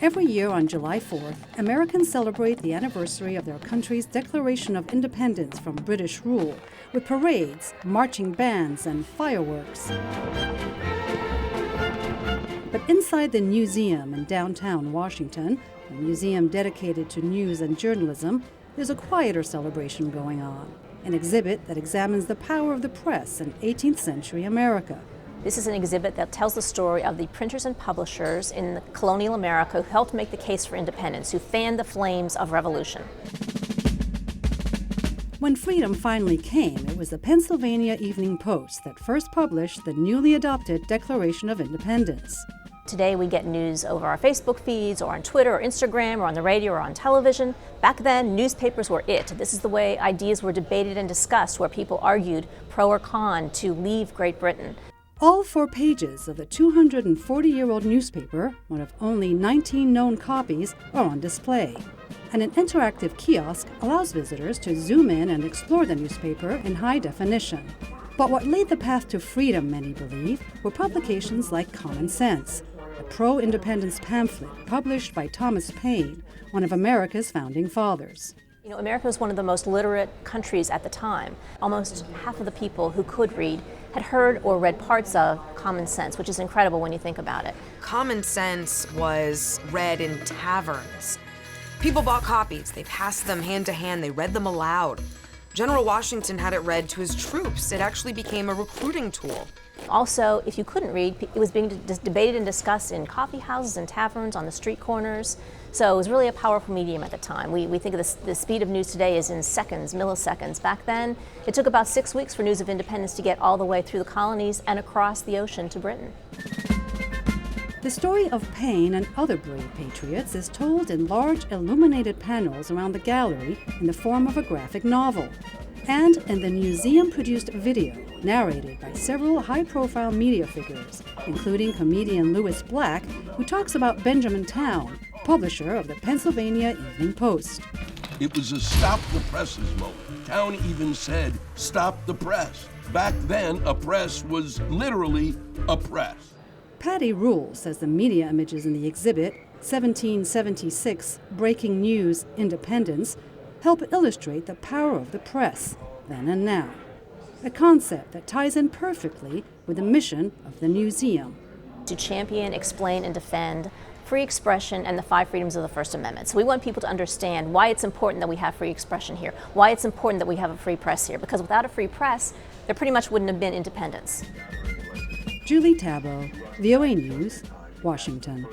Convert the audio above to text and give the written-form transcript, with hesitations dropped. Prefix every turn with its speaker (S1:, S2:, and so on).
S1: Every year on July 4th, Americans celebrate the anniversary of their country's Declaration of Independence from British rule, with parades, marching bands, and fireworks. But inside the museum in downtown Washington, a museum dedicated to news and journalism, there's a quieter celebration going on, an exhibit that examines the power of the press in 18th century America.
S2: This is an exhibit that tells the story of the printers and publishers in colonial America who helped make the case for independence, who fanned the flames of revolution.
S1: When freedom finally came, it was the Pennsylvania Evening Post that first published the newly adopted Declaration of Independence.
S2: Today we get news over our Facebook feeds, or on Twitter or Instagram, or on the radio or on television. Back then, newspapers were it. This is the way ideas were debated and discussed, where people argued pro or con to leave Great Britain.
S1: All 4 pages of the 240-year-old newspaper, one of only 19 known copies, are on display. And an interactive kiosk allows visitors to zoom in and explore the newspaper in high definition. But what laid the path to freedom, many believe, were publications like Common Sense, a pro-independence pamphlet published by Thomas Paine, one of America's founding fathers.
S2: You know, America was one of the most literate countries at the time. Almost half of the people who could read had heard or read parts of Common Sense, which is incredible when you think about it.
S3: Common Sense was read in taverns. People bought copies, they passed them hand to hand, they read them aloud. General Washington had it read to his troops. It actually became a recruiting tool.
S2: Also, if you couldn't read, it was being debated and discussed in coffee houses and taverns, on the street corners. So it was really a powerful medium at the time. We think of the speed of news today is in seconds, milliseconds. Back then, it took about 6 weeks for news of independence to get all the way through the colonies and across the ocean to Britain.
S1: The story of Paine and other brave patriots is told in large illuminated panels around the gallery in the form of a graphic novel, and in the museum-produced video narrated by several high-profile media figures, including comedian Louis Black, who talks about Benjamin Town, publisher of the Pennsylvania Evening Post.
S4: It was a stop the presses moment. Town even said, "Stop the press." Back then, a press was literally a press.
S1: Patty Rule says the media images in the exhibit, 1776 Breaking News Independence, help illustrate the power of the press, then and now. A concept that ties in perfectly with the mission of the museum.
S2: To champion, explain, and defend free expression and the 5 freedoms of the First Amendment. So we want people to understand why it's important that we have free expression here, why it's important that we have a free press here, because without a free press, there pretty much wouldn't have been independence.
S1: Julie Taboh, VOA News, Washington.